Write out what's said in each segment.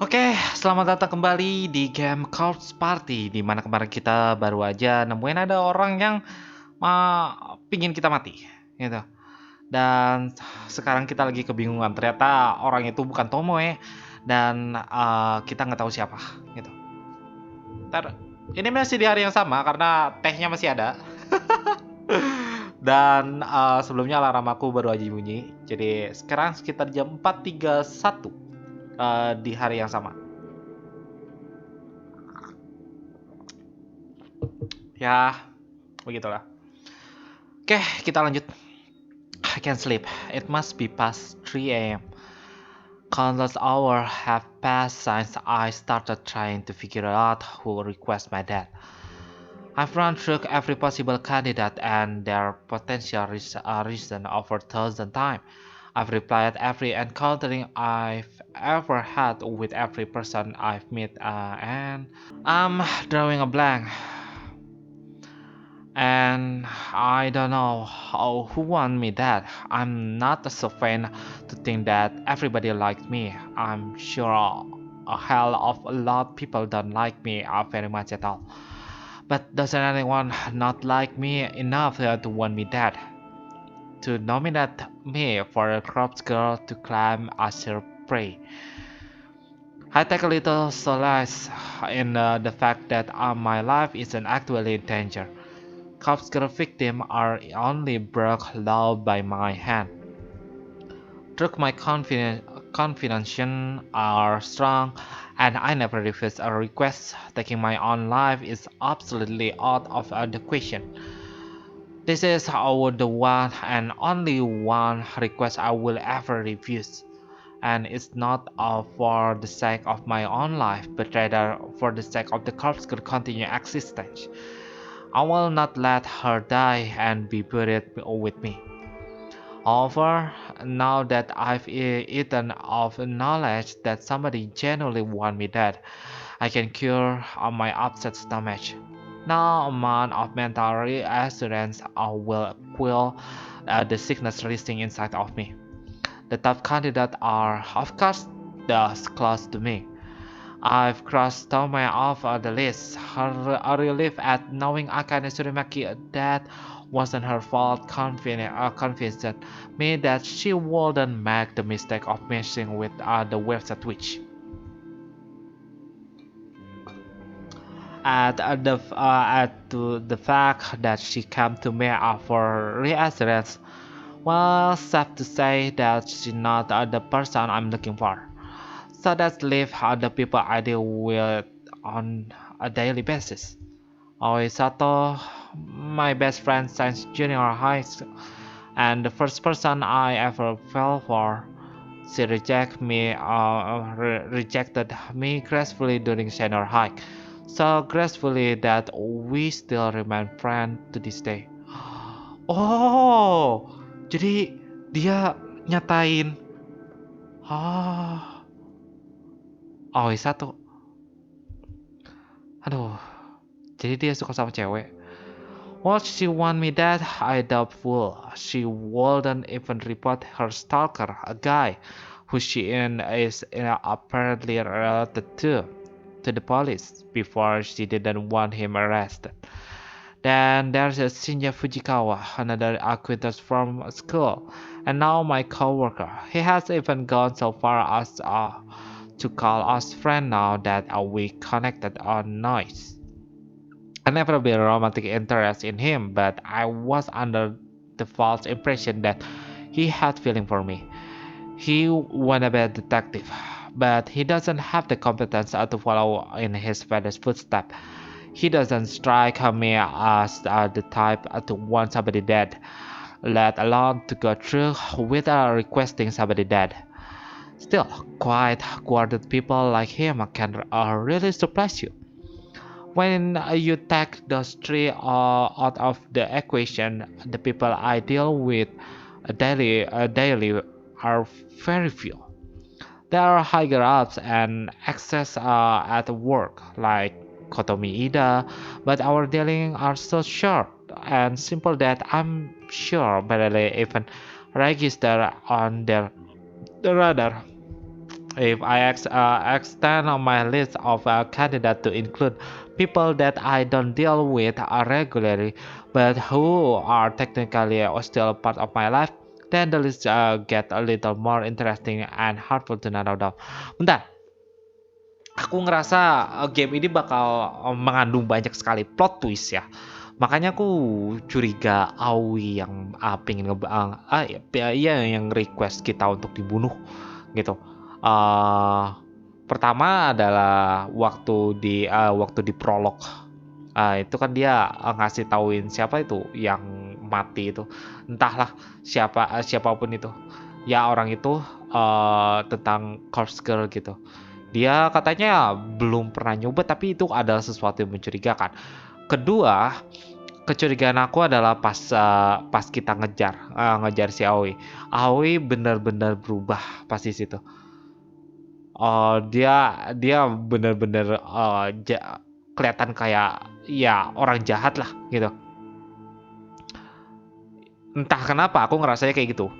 Oke, selamat datang kembali di game Couch Party, di mana kemarin kita baru aja nemuin ada orang yang pingin kita mati, gitu. Dan sekarang kita lagi kebingungan, ternyata orang itu bukan Tomoe dan kita nggak tahu siapa, gitu. Ntar, ini masih di hari yang sama karena tehnya masih ada. Dan sebelumnya alarm aku baru aja bunyi, jadi sekarang sekitar jam 4.31 di hari yang sama. Ya, begitulah. Oke, kita lanjut. I can't sleep. It must be past 3 a.m. Countless hours have passed since I started trying to figure out who requests my death. I've run through every possible candidate and their potential reason over 1,000 times. I've replied every encountering I've ever had with every person I've met, and I'm drawing a blank. And I don't know who want me that. I'm not so fan to think that everybody likes me. I'm sure a hell of a lot of people don't like me very much at all. But doesn't anyone not like me enough to want me dead? To nominate me for a corpse girl to claim as her prey. I take a little solace in the fact that my life isn't actually in danger. Corpse victims are only brought low by my hand. Truth my confidence are strong, and I never refuse a request. Taking my own life is absolutely out of the question. This is the one and only one request I will ever refuse. And it's not for the sake of my own life, but rather for the sake of the corpse continued existence. I will not let her die and be buried with me. However, now that I've eaten of knowledge that somebody genuinely wants me dead, I can cure my upset stomach. No amount of mental reassurance will quell the sickness resting inside of me. The top candidates are, of course, those close to me. I've crossed Tome off the list. Her relief at knowing Akane Tsurimaki that wasn't her fault convinced me that she wouldn't make the mistake of messing with the website witch. At the fact that she came to me for reassurance, well, safe to say that she's not the person I'm looking for. So let's leave the people I deal with on a daily basis. Aoi Sato, my best friend since junior high school, and the first person I ever fell for. She rejected me gracefully during senior high, so gracefully that we still remain friends to this day. Oh, jadi dia nyatain, oh, Aoi Sato, aduh, jadi dia suka sama cewek. What she want me that? I doubtful. She wouldn't even report her stalker, a guy who she is apparently related to the police before she didn't want him arrested. Then there's Shinya Fujikawa, another acquaintance from school, and now my coworker. He has even gone so far as to call us friends now that we connected on noise. I never been romantic interest in him, but I was under the false impression that he had feeling for me. He wanna be a detective, but he doesn't have the competence to follow in his father's footsteps. He doesn't strike me as the type to want somebody dead, let alone to go through with requesting somebody dead. Still, quiet, guarded people like him can really surprise you. When you take those three out of the equation, the people I deal with daily are very few. There are higher ups and access at work, like Kotomi Ida, but our dealing are so short and simple that I'm sure barely even register on their radar. If I extend on my list of candidates to include people that I don't deal with regularly, but who are technically still part of my life, then the list get a little more interesting and hurtful to narrow down. Bentar, aku ngerasa game ini bakal mengandung banyak sekali plot twist ya. Makanya aku curiga Aoi yang pengen ya, yang request kita untuk dibunuh gitu. Eh Pertama adalah waktu di prolog. Itu kan dia ngasih tauin siapa itu yang mati itu. Entahlah siapapun itu. Ya orang itu tentang corpse girl gitu. Dia katanya belum pernah nyoba tapi itu adalah sesuatu yang mencurigakan. Kedua, kecurigaan aku adalah pas kita ngejar si Aoi. Aoi benar-benar berubah pas di situ. Dia dia benar-benar kelihatan kayak ya orang jahat lah gitu. Entah kenapa aku ngerasanya kayak gitu.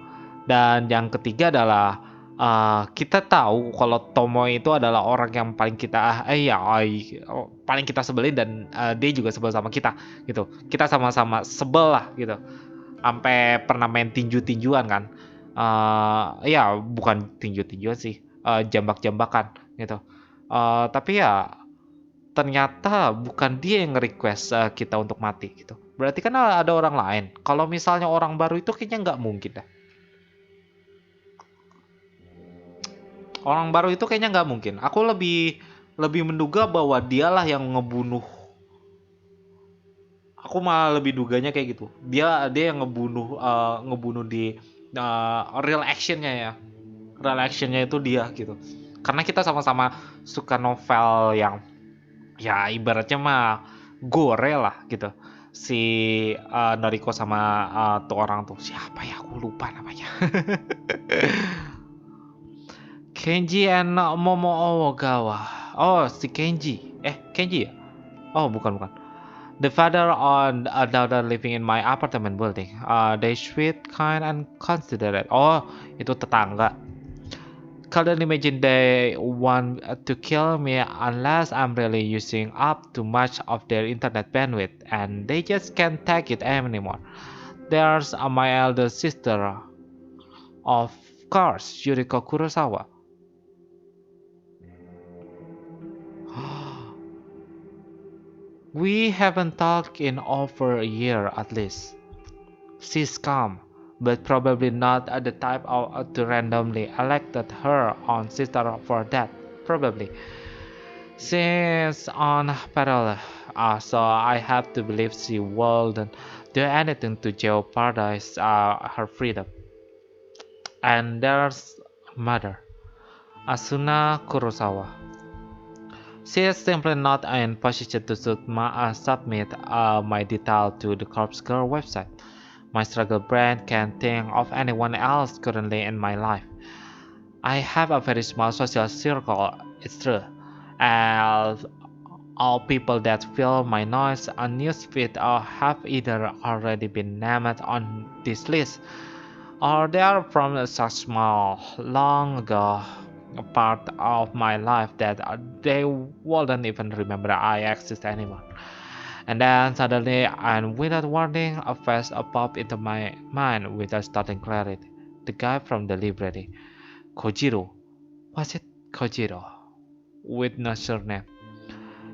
Dan yang ketiga adalah kita tahu kalau Tomo itu adalah orang yang paling kita paling kita sebelin dan dia juga sebel sama kita gitu. Kita sama-sama sebel lah gitu. Sampai pernah main tinju-tinjuan kan. Ya bukan tinju-tinjuan sih, jambak-jambakan gitu. Tapi ya ternyata bukan dia yang nge-request kita untuk mati gitu. Berarti kan ada orang lain. Kalau misalnya orang baru itu kayaknya nggak mungkin dah. Orang baru itu kayaknya nggak mungkin. Aku lebih lebih menduga bahwa dialah yang ngebunuh. Aku malah lebih duganya kayak gitu. Dia yang ngebunuh di real actionnya ya. Real actionnya itu dia gitu. Karena kita sama-sama suka novel yang ya ibaratnya mah gore lah gitu. Si Noriko sama tuh orang tuh siapa ya, aku lupa namanya. Kenji and Momo Ogawa. Oh, si Kenji. Kenji ya? Oh, bukan. The father and a daughter living in my apartment building. They sweet, kind, and considerate. Oh, itu tetangga. Couldn't imagine they want to kill me unless I'm really using up too much of their internet bandwidth, and they just can't take it anymore. There's my elder sister, of course, Yuriko Kurosawa. We haven't talked in over a year at least. She's calm, but probably not at the type to randomly elected her own sister for that. Probably. She's on parole, so I have to believe she wouldn't do anything to jeopardize her freedom. And there's mother, Asuna Kurosawa. She is simply not in position to submit my detail to the Corpse Girl website. My struggle brain can't think of anyone else currently in my life. I have a very small social circle, it's true, and all people that fill my noise and newsfeed have either already been named on this list, or they are from such small, long ago part of my life that they wouldn't even remember I exist anymore. And then suddenly, and without warning, a face popped into my mind without starting clarity. The guy from the library, Kojiro. Was it Kojiro? With no surname.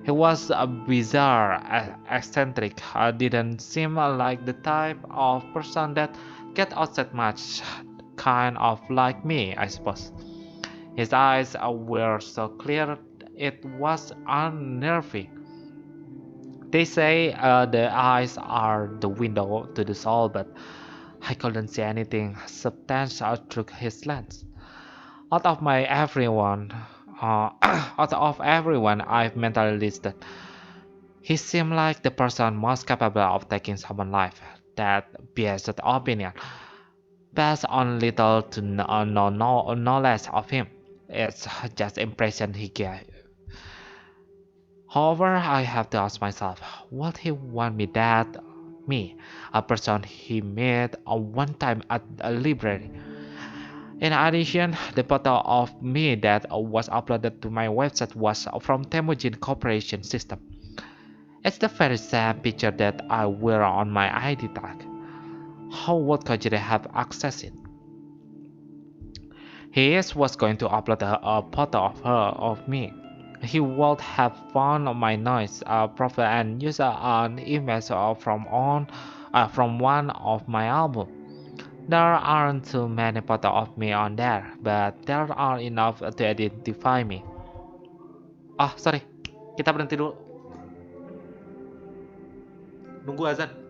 He was a bizarre, eccentric, didn't seem like the type of person that get outside much, kind of like me, I suppose. His eyes were so clear it was unnerving. They say the eyes are the window to the soul, but I couldn't see anything substantial through his lens. Out of my everyone, out of everyone I've mentally listed, he seemed like the person most capable of taking someone's life. That biased opinion, based on little to no less of him. It's just impression he gave. However, I have to ask myself, would he want me dead? me, a person he met one time at a library. In addition, the photo of me that was uploaded to my website was from Temujin Corporation system. It's the very same picture that I wear on my ID tag. How would Kojiro have accessed it? Was going to upload a photo of her of me. He would have found my noise profile and used an image from one of my albums. There aren't too many photos of me on there, but there are enough to identify me. Ah, sorry. Kita berhenti dulu. Nunggu azan.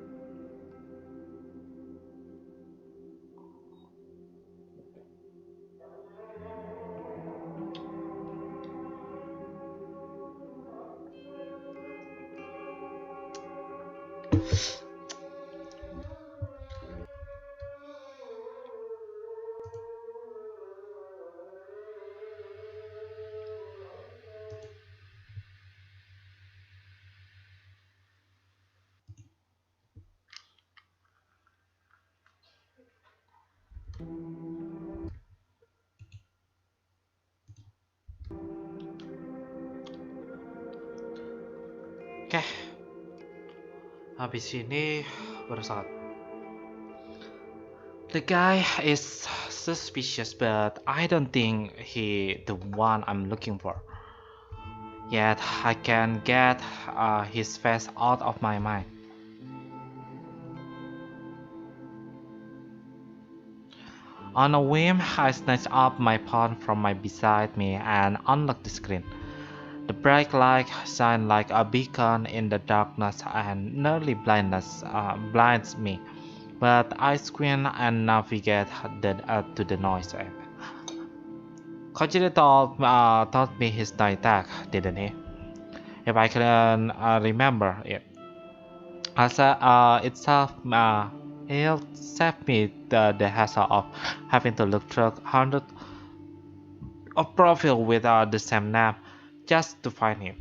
Oke, habis ini baru salat. The guy is suspicious, but I don't think he the one I'm looking for. Yet I can get his face out of my mind. On a whim, I snatched up my phone from my beside me and unlocked the screen. The bright light shines like a beacon in the darkness and nearly blinds me. But I squint and navigate to the noise app. Kojiro told me his night tag, didn't he? If I can remember it. It'll save me the hassle of having to look through hundreds of profiles with the same name just to find him.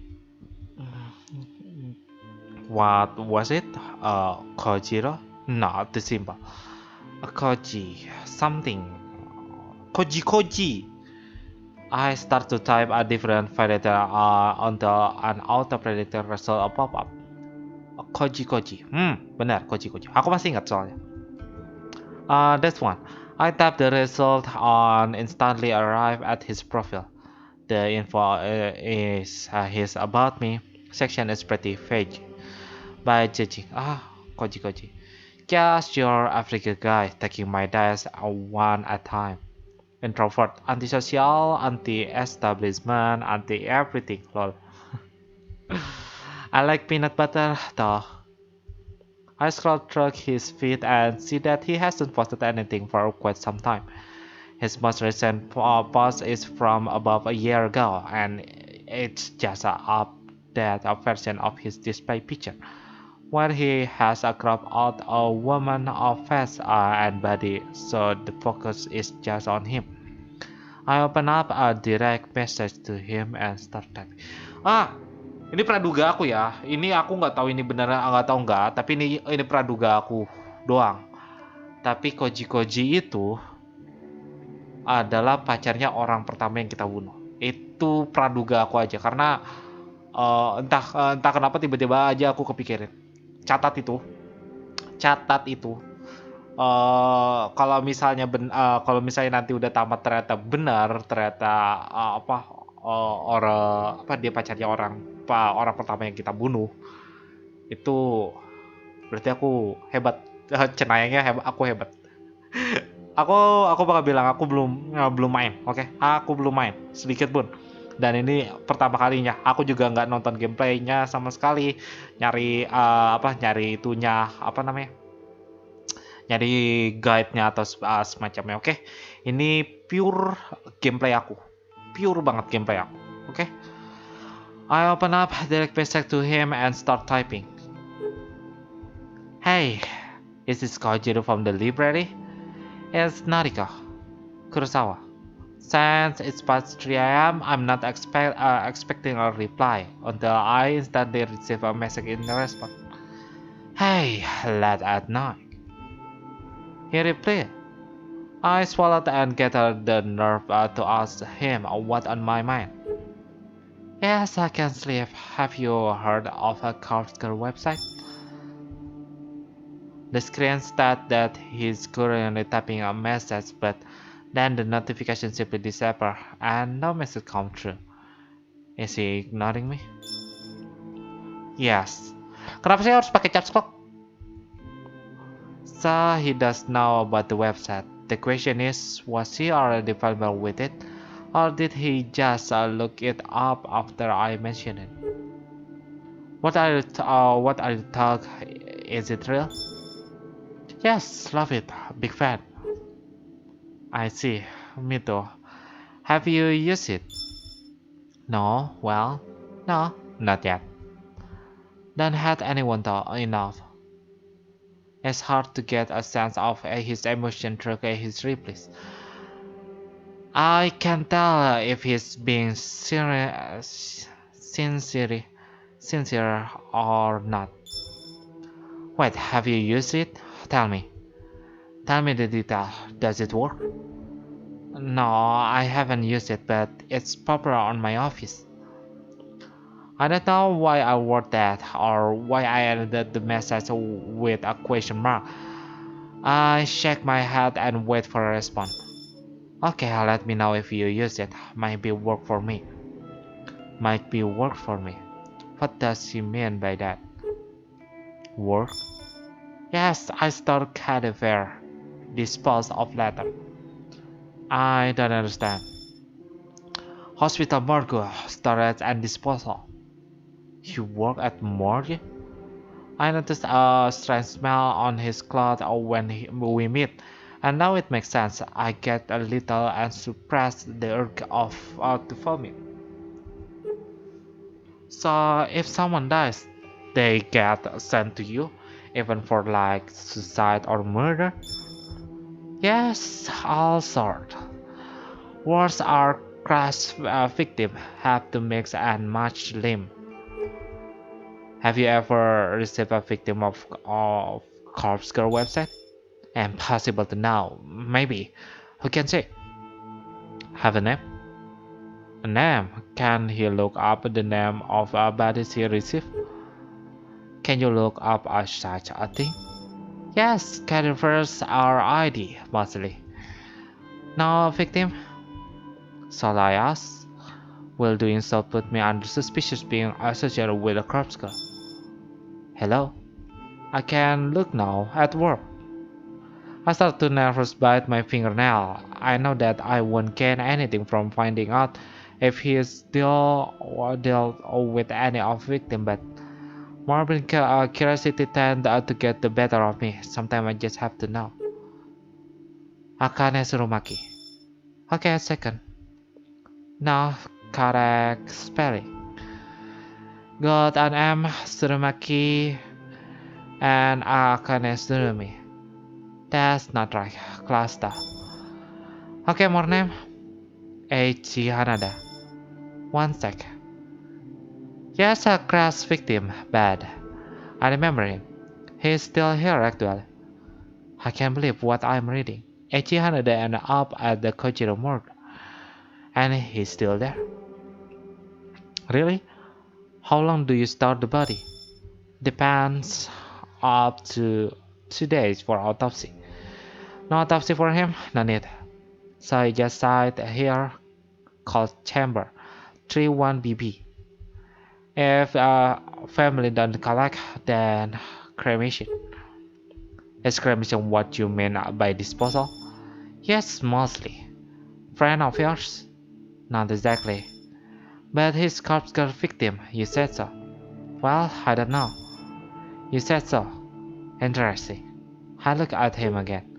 What was it? Kojiro? Not the symbol. Koji. Something. Koji. I start to type a different variable until an auto-predicted result pop up. Koji. Benar, Koji. Aku masih ingat soalnya. That's one. I tap the result on instantly arrive at his profile. The info is his about me section is pretty vague. By judging, Koji. Just your African guy taking my dice one at a time. Introvert, antisocial, anti-establishment, anti-everything, lol. I like peanut butter, though. I scroll through his feed and see that he hasn't posted anything for quite some time. His most recent post is from about a year ago, and it's just an updated version of his display picture, where he has cropped out a woman of face and body, so the focus is just on him. I open up a direct message to him and start typing. Ini praduga aku ya. Ini aku nggak tahu ini benar nggak tahu nggak. Tapi ini praduga aku doang. Tapi Koji itu adalah pacarnya orang pertama yang kita bunuh. Itu praduga aku aja karena entah kenapa tiba-tiba aja aku kepikirin. Catat itu. Kalau misalnya kalau misalnya nanti udah tamat ternyata benar orang dia pacarnya orang pertama yang kita bunuh, itu berarti aku hebat. Cenayangnya hebat, aku hebat. aku bakal bilang aku belum main, oke? Aku belum main sedikit pun. Dan ini pertama kalinya. Aku juga nggak nonton gameplaynya sama sekali. Nyari itunya apa namanya? Nyari guide-nya atau semacamnya, oke? Ini pure gameplay aku. Pure banget gameplay aku, oke? I open up direct message to him and start typing. Hey, is this Kojiro from the library? It's Nariko Kurosawa. Since it's past 3 a.m., I'm not expecting a reply until I instantly receive a message in response. Hey, late at night. He replied. I swallowed and gathered the nerve to ask him what on my mind. Yes, I can sleep. Have you heard of a Corsker website? The screen states that he's currently typing a message, but then the notification simply disappears and no message comes through. Is he ignoring me? Yes. Kenapa saya harus pakai caps lock? So he does know about the website. The question is, was he already familiar with it? Or did he just look it up after I mentioned it? What are you talk? Is it real? Yes, love it. Big fan. I see. Me too. Have you used it? No, well, no, not yet. Don't had anyone though enough. It's hard to get a sense of his emotion through his replies. I can tell if he's being sincere, sincere or not. Wait, have you used it? Tell me. Tell me the detail. Does it work? No, I haven't used it, but it's popular on my office. I don't know why I wrote that or why I ended the message with a question mark. I shake my head and wait for a response. Okay, let me know if you use it. Might be work for me. Might be work for me. What does he mean by that? Work? Yes, I store cadaver. Dispose of letter. I don't understand. Hospital morgue, storage and disposal. You work at morgue? I noticed a strange smell on his clothes when we meet, and now it makes sense. I get a little and suppress the urge of to vomit. So if someone dies, they get sent to you, even for like suicide or murder? Yes, all sort. Worse are crash victim have to mix and match limb. Have you ever received a victim of corpse girl website? Impossible to know. Maybe. Who can say? Have a name? A name? Can he look up the name of a bodies he received? Can you look up such a thing? Yes, cadavers are ID, mostly. Now, victim? Shall I ask? Will doing so put me under suspicious being associated with a corpse girl? Hello? I can look now at work. I start to nervous bite my fingernail. I know that I won't gain anything from finding out if he is still or dealt with any of victim, but morbid curiosity tend to get the better of me. Sometimes I just have to know. Akane Surumaki. Okay, a second. Now, correct spelling. Got an M, Surumaki, and Akane Surumi. That's not right. Cluster. Okay, more name. Eiichi Hanada. One sec. Yes, a crash victim. Bad. I remember him. He's still here actually. I can't believe what I'm reading. Eiichi Hanada ended up at the Kojiro morgue. And he's still there. Really? How long do you store the body? Depends. Up to 2 days for autopsy. No autopsy for him? No need. So I just sat here called chamber 31BB. If family don't collect, then cremation. Is cremation what you mean by disposal? Yes, mostly. Friend of yours? Not exactly. But his corpse got victim, you said so. Well, I don't know. You said so. Interesting. I look at him again.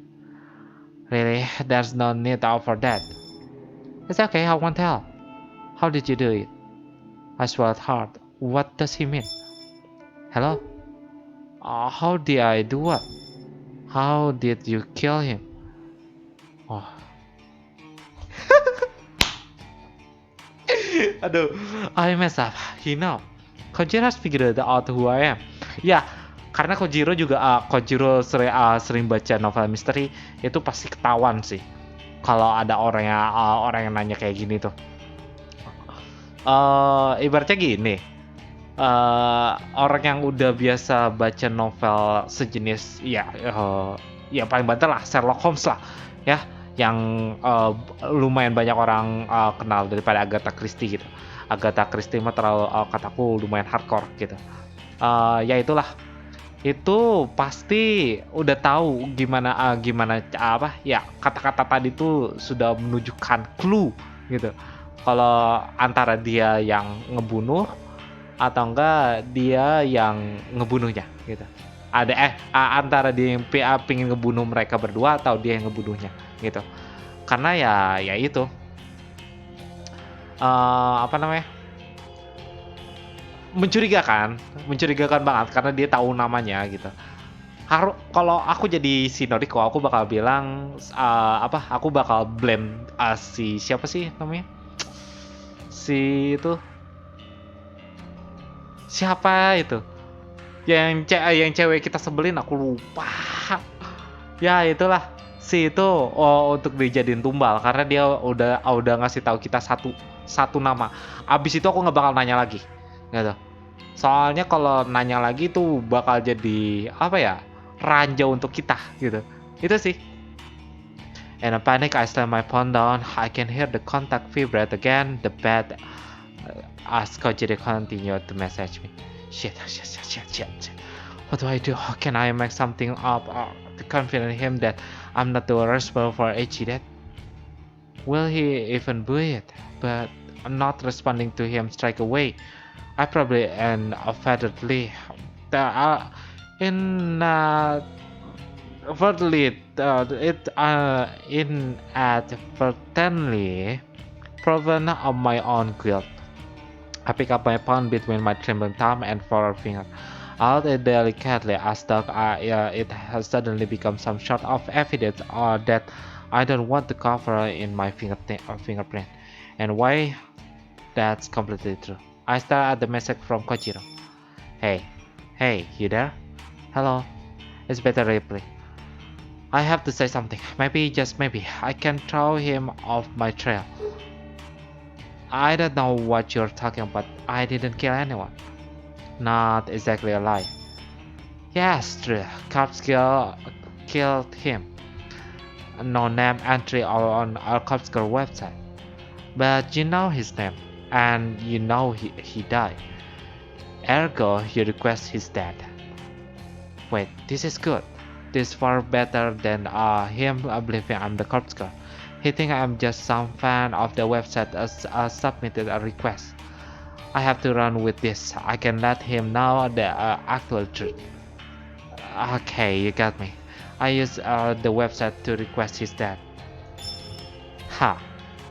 Really, there's no need for that. It's okay, I won't tell. How did you do it? I swallowed hard. What does he mean? Hello? How did I do what? How did you kill him? Oh. Aduh, I mess up. You know, Kojiro has figured out who I am. Yeah, Karena Kojiro sering baca novel misteri, itu pasti ketahuan sih kalau ada orang yang nanya kayak gini tuh. Ibaratnya gini, orang yang udah biasa baca novel sejenis ya paling banter lah Sherlock Holmes lah ya, yang lumayan banyak orang kenal daripada Agatha Christie gitu. Agatha Christie mah terlalu kataku lumayan hardcore gitu. Ya itulah, itu pasti udah tahu gimana apa ya, kata-kata tadi tuh sudah menunjukkan clue gitu, kalau antara dia yang ngebunuh atau enggak dia yang ngebunuhnya gitu. Antara dia yang pingin ngebunuh mereka berdua atau dia yang ngebunuhnya gitu. Karena ya itu apa namanya, mencurigakan banget karena dia tahu namanya gitu. Kalau aku jadi si Noriko, aku bakal bilang aku bakal blame si siapa sih namanya, si itu siapa itu yang cewek kita sebelin, aku lupa. Ya itulah, si itu untuk dijadiin tumbal karena dia udah ngasih tahu kita satu satu nama. Abis itu aku nggak bakal nanya lagi gitu. Soalnya kalau nanya lagi tuh bakal jadi apa ya, ranjau untuk kita gitu. Itu sih. In a panic, I slam my phone down. I can hear the contact vibrate again. The bad as Kojiri continued to message me. Shit. What do I do? How can I make something up to confidence him that I'm not the responsible for HG death? Will he even do it? But I'm not responding to him straight away. I probably and offendedly in Thirdly, it inadvertently proven of my own guilt. I pick up my phone between my trembling thumb and forefinger. I hold it delicately as though it has suddenly become some sort of evidence or that I don't want to cover in my fingerprint. And why? That's completely true. I stare at the message from Kojiro. Hey, you there? Hello. It's better reply. I have to say something. Maybe, just maybe, I can throw him off my trail. I don't know what you're talking about. I didn't kill anyone. Not exactly a lie. Yes, true. Cops killed him. No name entry on our Cops Girl website. But you know his name, and you know he died. Ergo, you request his death. Wait, this is good. This is far better than him believing I'm the corpse girl. He thinks I'm just some fan of the website as submitted a request. I have to run with this. I can let him know the actual truth. Okay, you got me. I use the website to request his death. Ha!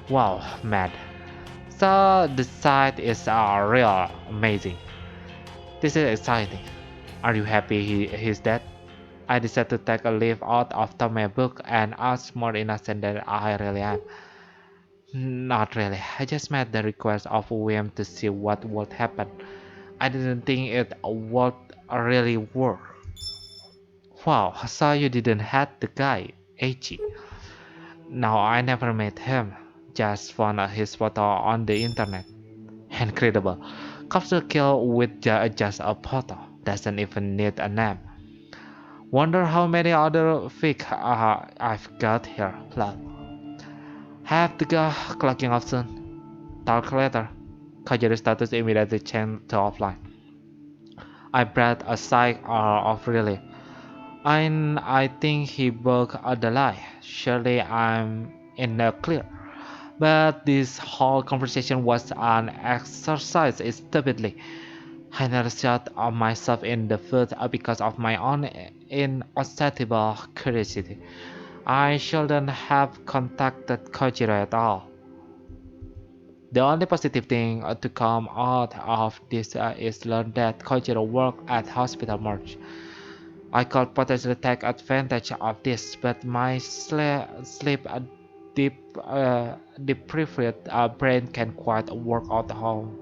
Wow, mad. So the site is real amazing. This is exciting. Are you happy he's dead? I decided to take a leaf out of my book and ask more innocent than I really am. Not really. I just made the request of William to see what would happen. I didn't think it would really work. Wow, so you didn't have the guy, H. No, I never met him. Just found his photo on the internet. Incredible. Cops will kill with just a photo. Doesn't even need a name. Wonder how many other fake I've got here. Love. Have to go. Clocking off soon. Talk later. Kajiri status immediately changed to offline. I breathed a sigh of relief. I think he broke the lie. Surely I'm in the clear. But this whole conversation was an exercise stupidly. I nearly shot myself in the foot because of my own insatiable curiosity. I shouldn't have contacted Kojiro at all. The only positive thing to come out of this is learn that Kojiro worked at hospital morgue. I could potentially take advantage of this, but my sleep deep deprived brain can quite work out home.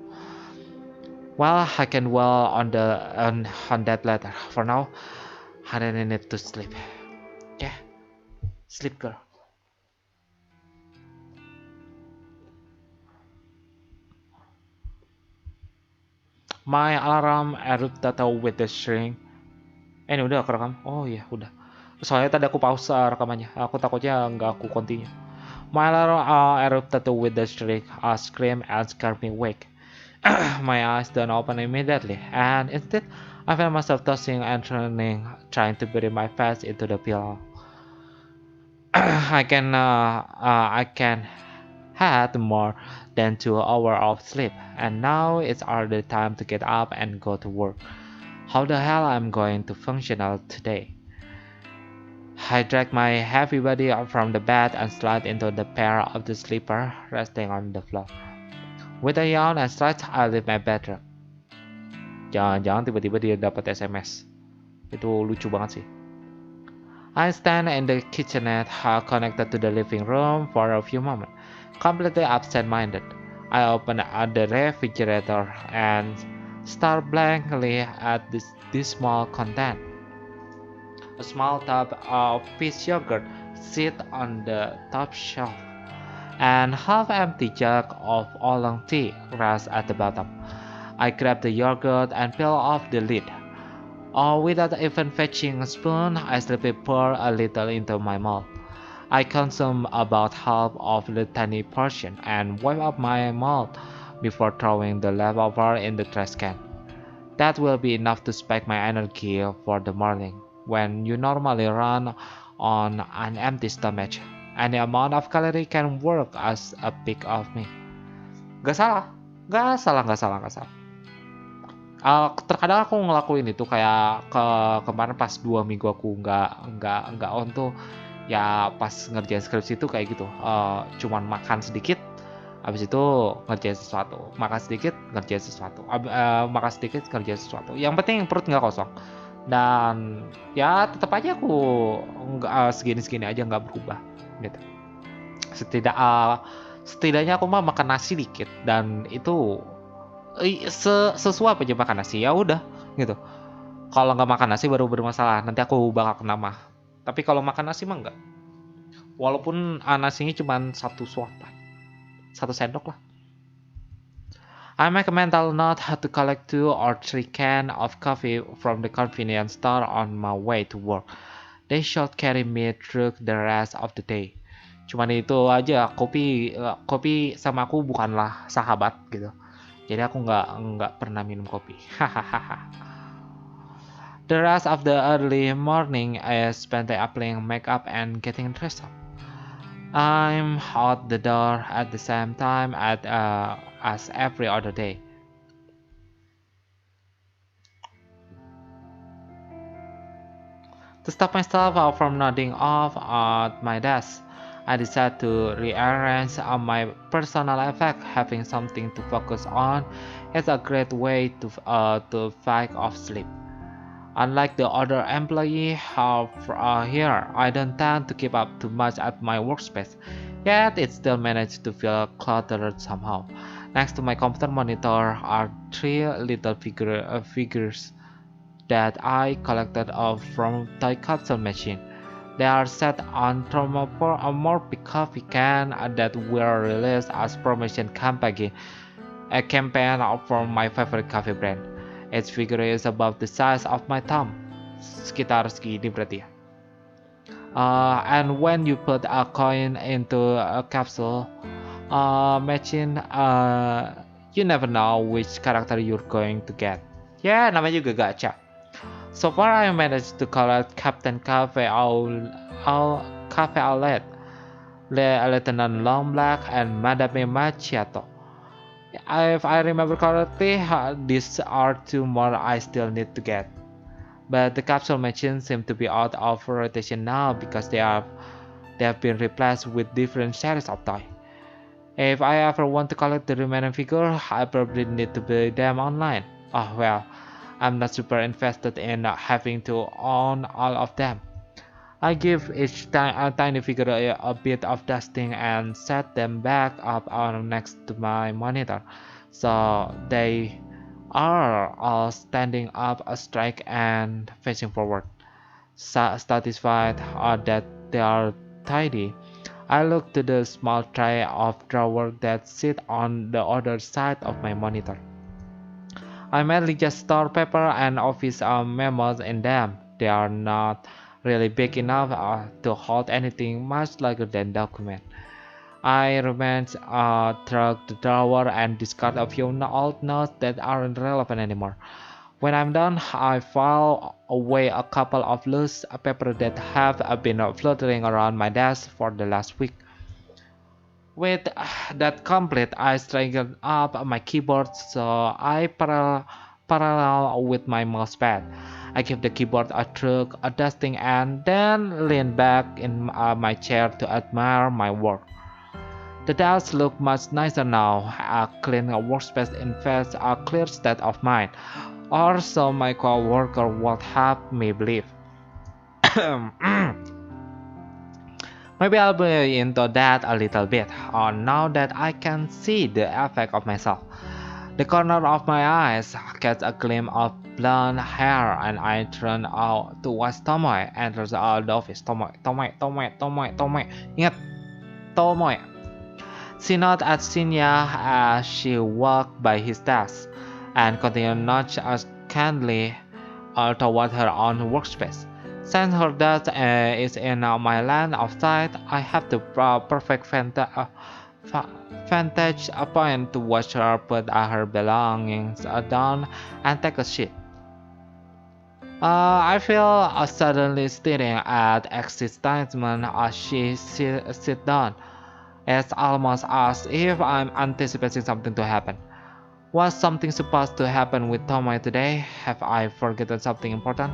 Well, I can dwell on that later. For now, I really need to sleep. Yeah, sleep, girl. My alarm erupted with the string. Ini udah aku rekam. Oh iya, udah. Soalnya tadi aku pause rekamannya. Aku takutnya nggak aku continue. My alarm erupted with the shriek, a scream, and scared me awake. My eyes don't open immediately, and instead, I found myself tossing and turning, trying to bury my face into the pillow. I can had more than 2 hours of sleep, and now it's already time to get up and go to work. How the hell I'm going to function out today? I dragged my heavy body up from the bed and slid into the pair of the sleeper resting on the floor. With a yawn and stretch, I leave my bedroom. Jangan-jangan tiba-tiba dia dapat SMS. Itu lucu banget sih. I stand in the kitchenette connected to the living room for a few moments, completely absent-minded. I open the refrigerator and stare blankly at this small content. A small tub of peach yogurt sits on the top shelf, and half-empty jug of oolong tea rests at the bottom. I grab the yogurt and peel off the lid. Without even fetching a spoon, I slowly pour a little into my mouth. I consume about half of the tiny portion and wipe up my mouth before throwing the leftover in the trash can. That will be enough to spike my energy for the morning. When you normally run on an empty stomach, any amount of calorie can work as a peak of me. Gak salah, gak salah, gak salah, gak salah. Terkadang aku ngelakuin itu kayak kemarin pas 2 minggu aku nggak on tuh ya pas ngerjain skripsi itu kayak gitu. Cuman makan sedikit habis itu ngerjain sesuatu, makan sedikit ngerjain sesuatu, makan sedikit ngerjain sesuatu, yang penting perut nggak kosong. Dan ya tetap aja aku nggak segini-segini aja nggak berubah gitu. Setidaknya aku mah makan nasi dikit dan itu sesuap aja makan nasi ya udah gitu. Kalau nggak makan nasi baru bermasalah, nanti aku bakal kena mah. Tapi kalau makan nasi mah enggak. Walaupun nasinya cuma satu suapan, satu sendok lah. I make a mental note to collect 2 or 3 cans of coffee from the convenience store on my way to work. They should carry me through the rest of the day. Cuman itu aja, kopi sama aku bukanlah sahabat gitu. Jadi aku nggak pernah minum kopi. Hahaha. The rest of the early morning I spent applying makeup and getting dressed up. I'm out the door at the same time as every other day. To stop myself from nodding off at my desk, I decided to rearrange my personal effect. Having something to focus on is a great way to fight off sleep. Unlike the other employee here, I don't tend to keep up too much at my workspace, yet it still managed to feel cluttered somehow. Next to my computer monitor are 3 little figures that I collected from toy capsule machine. They are set on thermomorphic coffee can that were released as promotion campaign, a campaign for my favorite coffee brand. Its figure is about the size of my thumb, sekitar segini berarti ya. And when you put a coin into a capsule machine, you never know which character you're going to get. Ya, namanya juga gacha. So far, I managed to collect Captain Cafe Outlet, Lieutenant Long Black, and Madame Macchiato. If I remember correctly, these are 2 more I still need to get. But the capsule machines seem to be out of rotation now because they have been replaced with different series of toys. If I ever want to collect the remaining figure, I probably need to buy them online. Oh well, I'm not super invested in having to own all of them. I give each tiny figure a bit of dusting and set them back up on next to my monitor, so they are all standing up straight and facing forward, satisfied that they are tidy. I look to the small tray of drawers that sit on the other side of my monitor. I mainly just store paper and office memos in them. They are not really big enough to hold anything much larger than document. I rummage through the drawer and discard a few old notes that aren't relevant anymore. When I'm done, I file away a couple of loose papers that have been floating around my desk for the last week. With that complete, I straighten up my keyboard so I parallel with my mousepad. I give the keyboard a thorough a dusting and then lean back in my chair to admire my work. The desk looks much nicer now. A clean workspace invests a clear state of mind, or so my coworker would have me believe. Maybe I'll be into that a little bit, now that I can see the effect of myself. The corner of my eyes gets a glimpse of blonde hair, and I turn out to watch Tomoe enters the office. Tomoe. Ingat, Tomoe. She nodded at Shinya as she walked by his desk, and continued nudge as kindly toward her own workspace. Since her desk is in my line of sight, I have the perfect fa- vantage point to watch her put her belongings down and take a seat. I feel suddenly staring at excitement as she sit down. It's almost as if I'm anticipating something to happen. Was something supposed to happen with Tomoe today? Have I forgotten something important?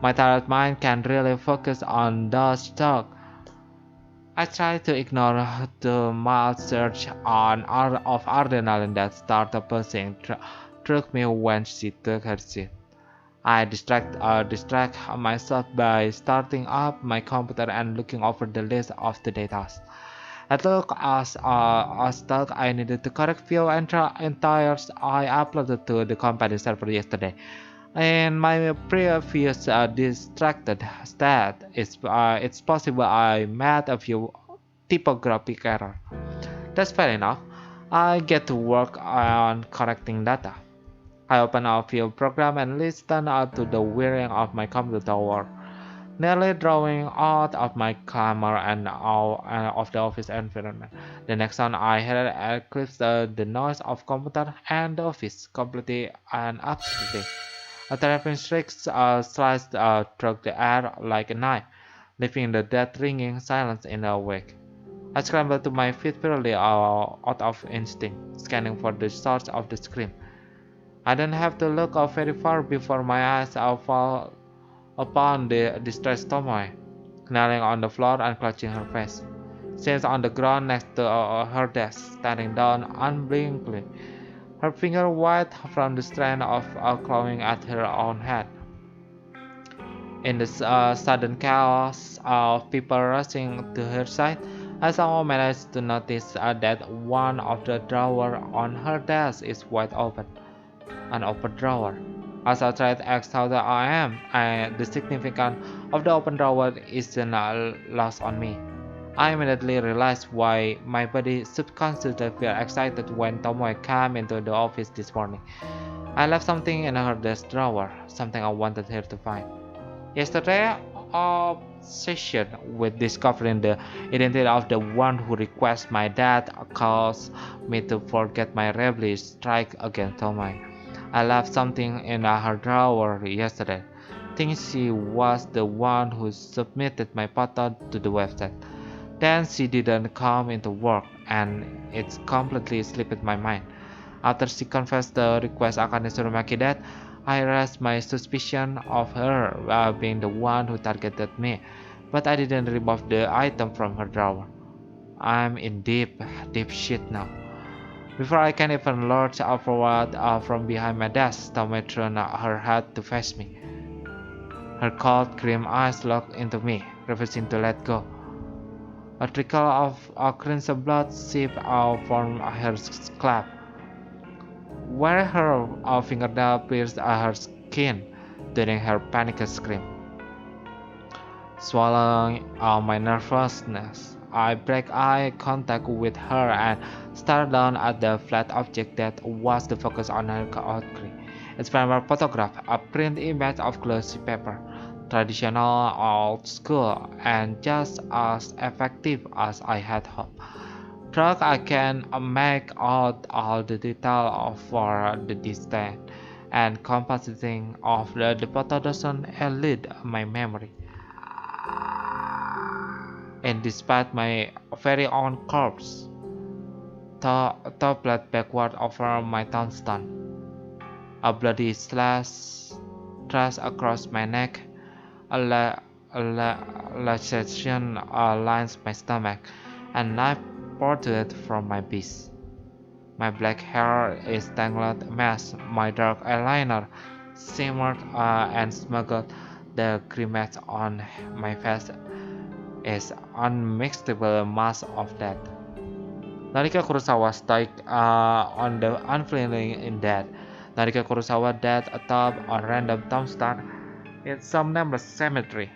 My tired mind can't really focus on those talk. I try to ignore the mild surge of adrenaline that started pulsing through me when she took her seat. I distract myself by starting up my computer and looking over the list of the data. It looked as though I needed to correct few entires I uploaded to the company server yesterday. In my previous distracted state, it's possible I made a few typographic errors. That's fair enough. I get to work on correcting data. I open a few programs and listen to the whirring of my computer tower, nearly drawing out of my camera and out of the office environment. The next time I hear it eclipses the noise of computer and the office completely and absolutely. A terrifying shriek sliced through the air like a knife, leaving the dead ringing silence in the wake. I scrambled to my feet purely out of instinct, scanning for the source of the scream. I didn't have to look up very far before my eyes fall upon the distressed Tomoe, kneeling on the floor and clutching her face. She is on the ground next to her desk, staring down unblinkingly, her finger white from the strain of clawing at her own head. In the sudden chaos of people rushing to her side, I somehow managed to notice that one of the drawers on her desk is wide open, an open drawer. As I tried to ask how I am, the significance of the open drawer isn't lost on me. I immediately realized why my body subconsciously felt excited when Tomoe came into the office this morning. I left something in her desk drawer, something I wanted her to find. Yesterday, obsession with discovering the identity of the one who requests my death caused me to forget my rebellious strike against Tomoe. I left something in her drawer yesterday. Think she was the one who submitted my photo to the website. Then she didn't come into work, and it's completely slipped my mind. After she confessed the request akan disuruh Maki death, I raised my suspicion of her being the one who targeted me, but I didn't remove the item from her drawer. I'm in deep shit now. Before I can even lurch forward from behind my desk, Tommy turned her head to face me. Her cold, grim eyes looked into me, refusing to let go. A trickle of crimson blood seeped out from her scalp. where her fingernail pierced her skin during her panicked scream. Swallowing my nervousness, I break eye contact with her and stare down at the flat object that was the focus on her outcry. It's from a photograph, a print image of glossy paper, traditional, old school, and just as effective as I had hoped. Truck I can make out all the detail for the distance and compositing of the photo doesn't elude my memory. And despite my very own corpse, toppled backward over my tombstone, a bloody slash traced across my neck, a laceration lines my stomach, and knife protruded from my beast. My black hair is tangled mess, my dark eyeliner shimmered and smuggled, the grimace on my face is unmixable mass of death. Narika Kurosawa stoic on the unfeeling in death. Narika Kurosawa dead atop a random tombstone in some nameless cemetery.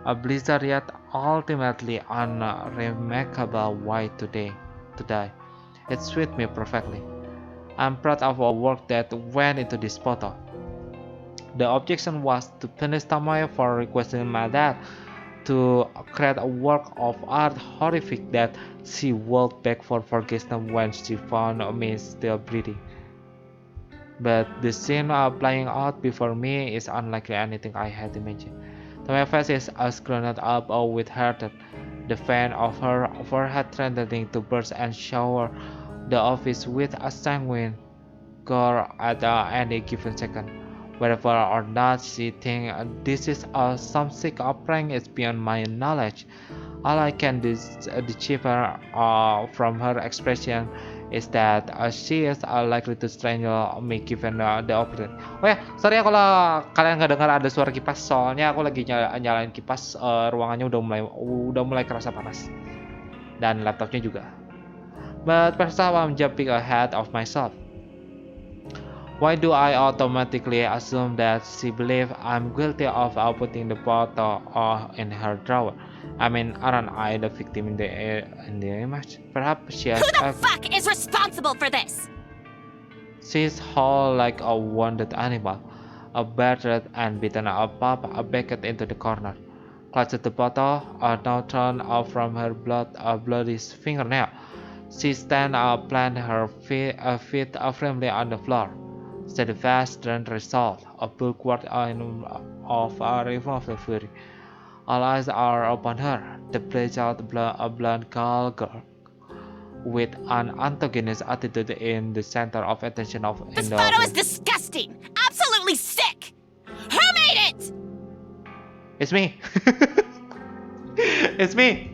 A blizzard yet ultimately unremarkable way to die. It suited me perfectly. I'm proud of the work that went into this photo. The objection was to punish Tomoe for requesting my dad to create a work of art horrific that she would beg for forgiveness when she found me still breathing. But the scene playing out before me is unlike anything I had imagined. My face is as grown up with hatred, the fan of her forehead threatening to burst and shower the office with a sanguine gore at any given second. Whether or not she thinks this is some sick prank is beyond my knowledge. All I can decipher from her expression is that she is likely to strangle me given the opportunity. Oh ya, sorry ya kalau kalian nggak dengar ada suara kipas, soalnya aku lagi nyalain kipas, ruangannya udah mulai kerasa panas dan laptopnya juga. But first I'm jumping ahead of myself. Why do I automatically assume that she believes I'm guilty of putting the photo in her drawer? I mean, aren't I the victim in the image? Perhaps she has. Who the fuck is responsible for this? She's whole like a wounded animal, a battered and beaten up pup, backed into the corner. Clutched the bottle, now torn off from her bloody fingernail. She stands up, plant her feet firmly on the floor. Steadfast, stern resolve, a bulwark of a revolver fury. All eyes are upon her, the blazed blonde girl with an antagonist attitude in the center of attention of This photo is disgusting! Absolutely sick! Who made it? It's me! It's me!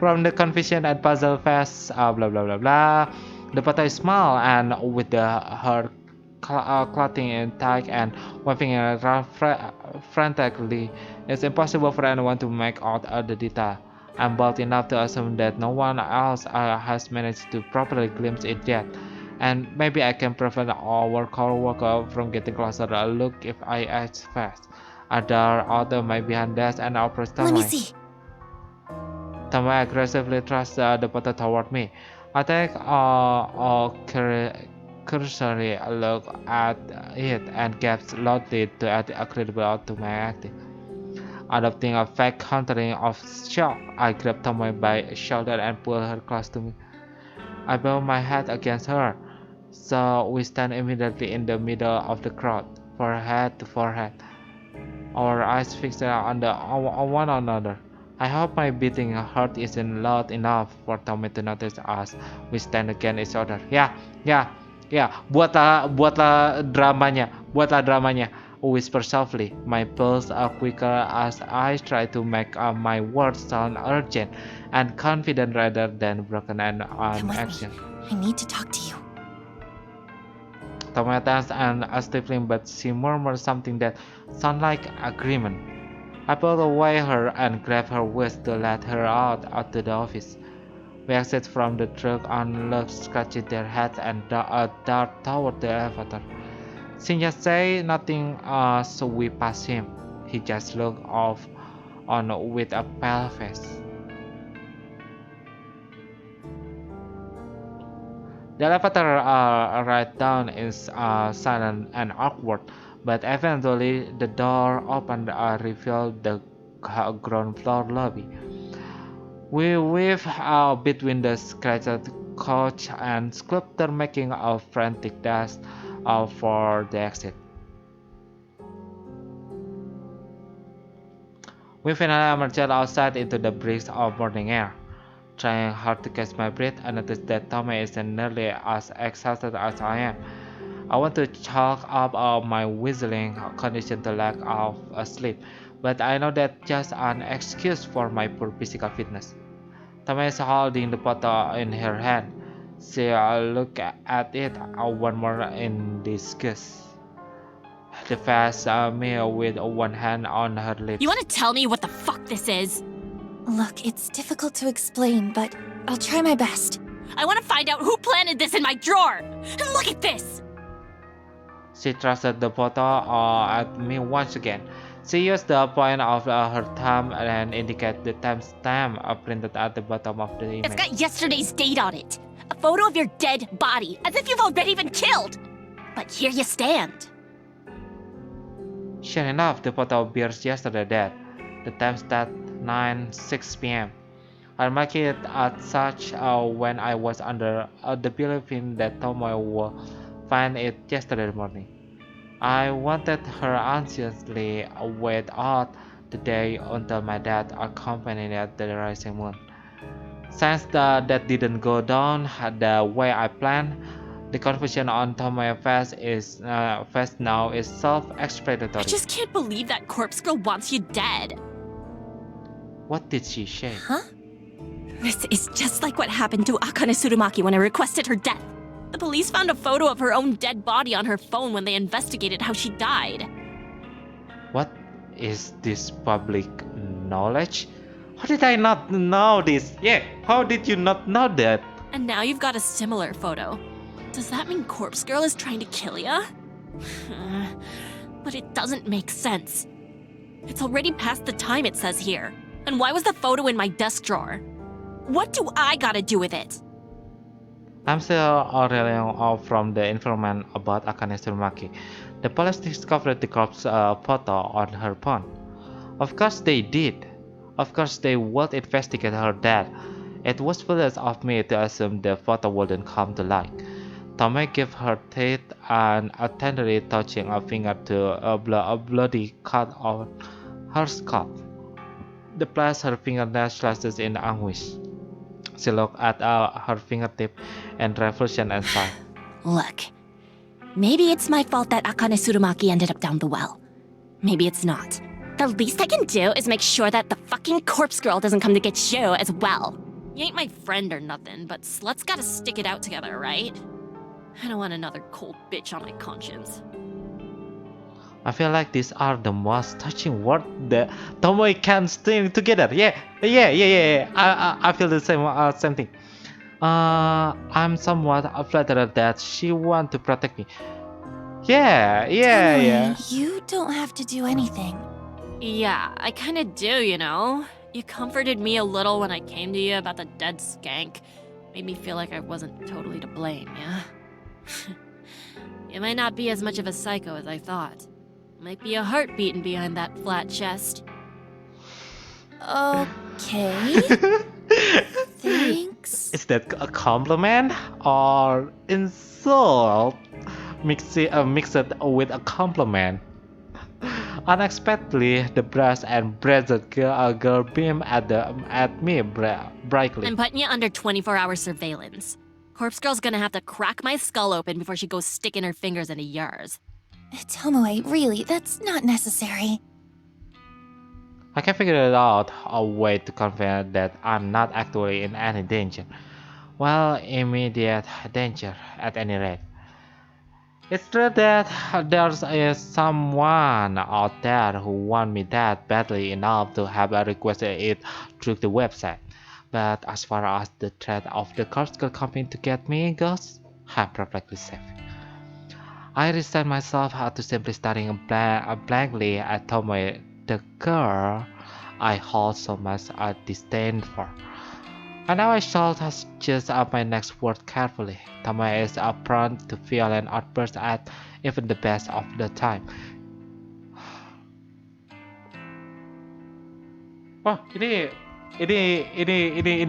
From the confusion and puzzle face, blah blah blah blah. The photo is small and with her clothing intact and waving around frantically, it's impossible for anyone to make out the detail. I'm bold enough to assume that no one else has managed to properly glimpse it yet, and maybe I can prevent our co-worker from getting closer a look if I act fast. Other author might be behind desk and approach Tomoe. Let me see. Tomoe aggressively thrusts the photo toward me. I take a cursory look at it and gasp loudly to add credibility to my acting. Adopting a fake countering of shock, I grab Tomoe by the shoulder and pull her close to me. I bow my head against her, so we stand immediately in the middle of the crowd, forehead to forehead, our eyes fixed on one another. I hope my beating heart isn't loud enough for Tommy to notice us. We stand against each other. Ya, ya, ya. Buatlah dramanya. Whisper softly. My pulse are quicker as I try to make my words sound urgent and confident rather than broken and action. I need to talk to you. Tommy tense and stifling, but she murmurs something that sounds like agreement. I pulled away her and grabbed her waist to let her out to the office. We exit from the truck and look, scratching their heads and dart toward the elevator. Sinja say nothing, so we pass him. He just looked off on with a pale face. The elevator ride down is silent and awkward, but eventually the door opened and revealed the ground floor lobby. We weave between the scratched couch and sculptor, making a frantic dash for the exit. We finally emerged outside into the brisk of morning air. Trying hard to catch my breath, I noticed that Tommy is nearly as exhausted as I am. I want to chalk up my whistling condition to lack of sleep, but I know that's just an excuse for my poor physical fitness. Tommy is holding the bottle in her hand. She looked at it one more in disgust. She faced me with one hand on her lips. You want to tell me what the fuck this is? Look, it's difficult to explain, but I'll try my best. I want to find out who planted this in my drawer! And look at this! She thrusted the bottle at me once again. She used the point of her thumb and indicated the timestamp printed at the bottom of the image. It's got yesterday's date on it. A photo of your dead body, as if you've already been killed. But here you stand. Sure enough, the bottle bears yesterday dead. The time stat 9:06 p.m. I marked it as such when I was under the belief that Tomoe would find it yesterday morning. I wanted her anxiously wait out the day until my dad accompanied at the rising moon. Since that didn't go down the way I planned, the confusion on Tomoe's face now is I self-explanatory. just can't believe that corpse girl wants you dead. What did she say? Huh? This is just like what happened to Akane Tsurumaki when I requested her death. The police found a photo of her own dead body on her phone when they investigated how she died. What is this public knowledge? How did I not know this? Yeah, how did you not know that? And now you've got a similar photo. Does that mean Corpse Girl is trying to kill ya? But it doesn't make sense. It's already past the time it says here. And why was the photo in my desk drawer? What do I gotta do with it? I'm still reeling from the informant about Akane Tsurumaki. The police discovered the corpse photo on her phone. Of course they did. Of course they would investigate her death. It was foolish of me to assume the photo wouldn't come to light. Tomei gave her teeth and tenderly touching a finger to a bloody cut on her scalp. The place her fingernails slashes in anguish. She looked at her fingertip and reflection and sighed. Look, maybe it's my fault that Akane Tsurumaki ended up down the well. Maybe it's not. The least I can do is make sure that the fucking corpse girl doesn't come to get you as well. You ain't my friend or nothing, but sluts gotta stick it out together, right? I don't want another cold bitch on my conscience. I feel like these are the most touching words that Tomoe can string together. Yeah. I feel the same thing. I'm somewhat flattered that she wants to protect me. Yeah. You don't have to do anything. Yeah, I kinda do, you know? You comforted me a little when I came to you about the dead skank. Made me feel like I wasn't totally to blame, yeah? You might not be as much of a psycho as I thought. Might be a heart beating behind that flat chest. Okay. Thanks. Is that a compliment or insult mixed with a compliment? Unexpectedly, the brass and braided girl beamed at me brightly. I'm putting you under 24-hour surveillance. Corpse Girl's gonna have to crack my skull open before she goes sticking her fingers into yours. Tomoe, really, that's not necessary. I can figure out a way to convey that I'm not actually in any danger. Well, immediate danger, at any rate. It's true that there's someone out there who wants me that badly enough to have requested it through the website. But as far as the threat of the corpse girl coming to get me goes, I'm perfectly safe. I resign myself to simply staring blankly at Tomoe, the girl I hold so much disdain for. And now I shall just up my next word carefully. Tomoe is prone to violent outbursts at even the best of the time. Wah, ini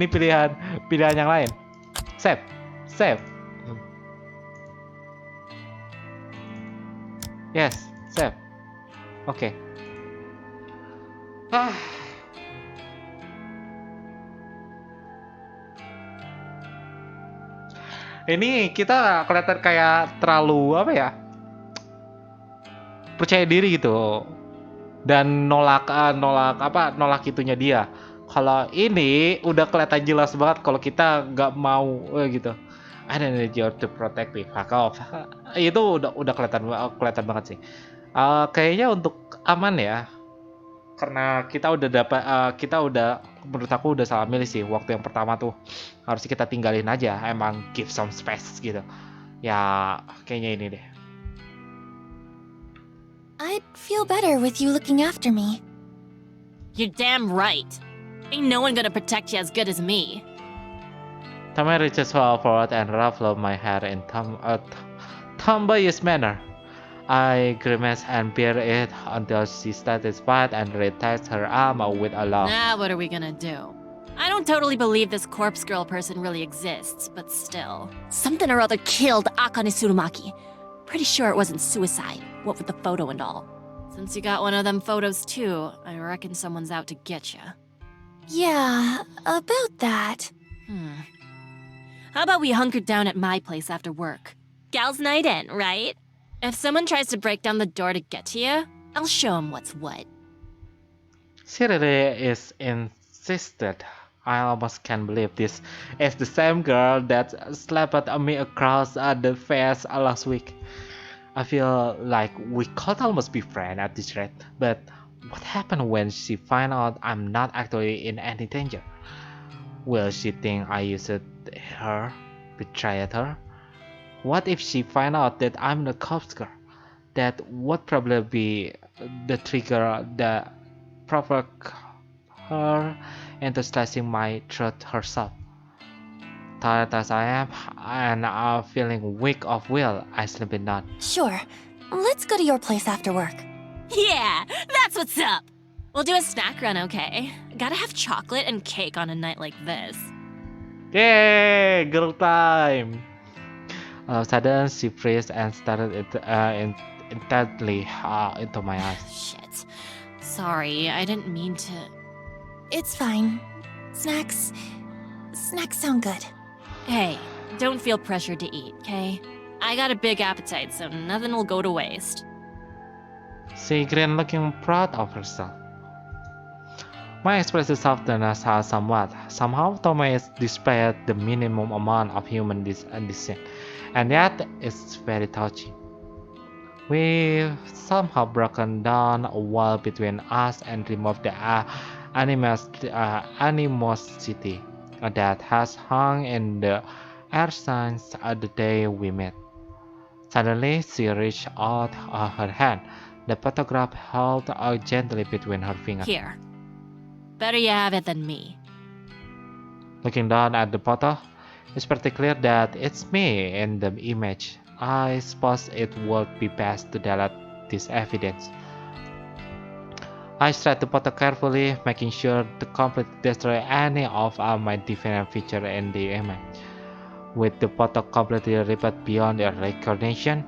pilihan yang lain. Save, save. Yes, save. Oke. Ah, ini kita kelihatan kayak terlalu apa ya? Percaya diri gitu dan nolak itunya dia. Kalau ini udah kelihatan jelas banget kalau kita nggak mau gitu. I don't need you to protect me, fuck off. Itu udah kelihatan banget sih. Kayaknya untuk aman ya, karena kita udah menurut aku udah salah milih sih. Waktu yang pertama tuh harusnya kita tinggalin aja, emang give some space gitu ya. Kayaknya ini deh. I'd feel better with you looking after me. You're damn right. Ain't no one gonna protect you as good as me. Tama reaches forward and ruffles my hair in tomboyish manner. I grimace and bear it until she's satisfied and retakes her arm with a laugh. Now what are we gonna do? I don't totally believe this corpse girl person really exists, but still. Something or other killed Akane Tsurumaki. Pretty sure it wasn't suicide, what with the photo and all. Since you got one of them photos too, I reckon someone's out to get you. Yeah, about that. How about we hunker down at my place after work? Gals night in, right? If someone tries to break down the door to get to you, I'll show 'em what's what. She really is insisted. I almost can't believe this is the same girl that slapped me across the face last week. I feel like we could almost be friends at this rate, but what happened when she finds out I'm not actually in any danger? Will she think I used her, betrayed her? What if she finds out that I'm the corpse girl? That would probably be the trigger that provoked her into slashing my throat herself. Tired as I am and feeling weak of will, I simply nod. Sure. Let's go to your place after work. Yeah, that's what's up! We'll do a snack run, okay? Gotta have chocolate and cake on a night like this. Yay! Girl time! All of a sudden, she freezed and stared intently into my eyes. Shit. Sorry, I didn't mean to. It's fine. Snacks sound good. Hey, don't feel pressured to eat, okay? I got a big appetite, so nothing will go to waste. She grinned, looking proud of herself. My expression softened somewhat. Somehow, Thomas displayed the minimum amount of human decency, and yet it's very touching. We've somehow broken down a wall between us and removed the animosity that has hung in the air since the day we met. Suddenly, she reached out her hand, the photograph held gently between her fingers. Here. Better you have it than me. Looking down at the photo, it's pretty clear that it's me in the image. I suppose it would be best to delete this evidence. I straightened the photo carefully, making sure to completely destroy any of my definite features in the image. With the photo completely ripped beyond recognition,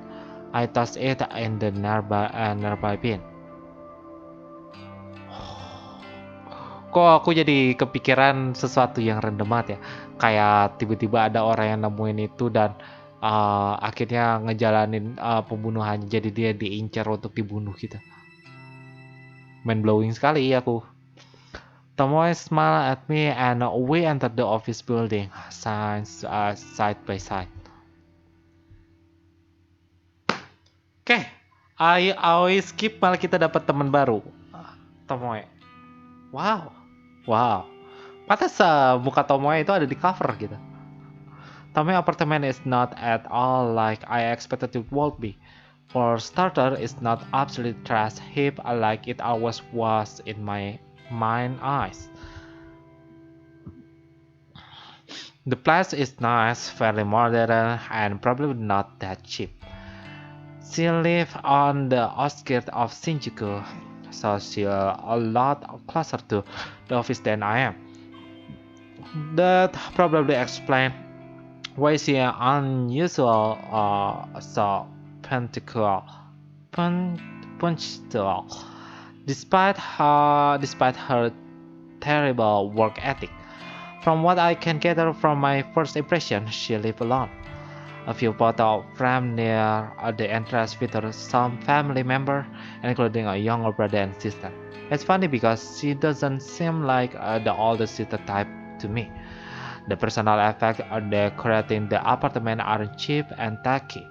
I tossed it in the nearby bin. Kok aku jadi kepikiran sesuatu yang random banget ya, kayak tiba-tiba ada orang yang nemuin itu dan akhirnya ngejalanin pembunuhan, jadi dia diincar untuk dibunuh gitu. Mind blowing sekali aku. Tomoe smiled at me and we entered the office building, side by side. Oke, I always skip, malah kita dapat teman baru, Tomoe. Wow. Pantes muka Tomoe itu ada di cover gitu. Tomoe apartment is not at all like I expected it would be. For starter, it's not absolute trash heap like it always was in my mind eyes. The place is nice, fairly modern, and probably not that cheap. She lives on the outskirts of Shinjuku, so she's a lot closer to the office than I am. That probably explains why she unusual so punctual, punctual, despite her terrible work ethic. From what I can gather from my first impression, she lives alone. A few photos framed near the entrance feature some family member, including a younger brother and sister. It's funny because she doesn't seem like the older sister type to me. The personal effects decorating the apartment aren't cheap and tacky,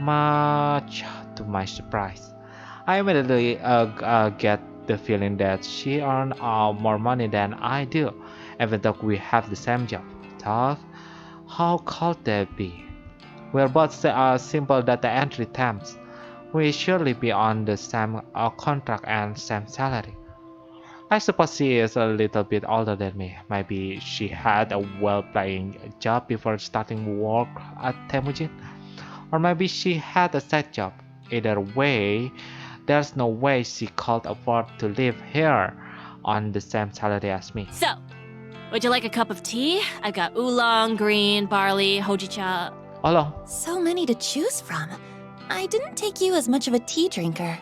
much to my surprise. I immediately get the feeling that she earned more money than I do, even though we have the same job. Thought, how could that be? We're both simple data entry temps. We surely be on the same contract and same salary. I suppose she is a little bit older than me. Maybe she had a well-paying job before starting work at Temujin. Or maybe she had a side job. Either way, there's no way she could afford to live here on the same salary as me. So, would you like a cup of tea? I've got oolong, green, barley, hojicha. Olong. So many to choose from. I didn't take you as much of a tea drinker.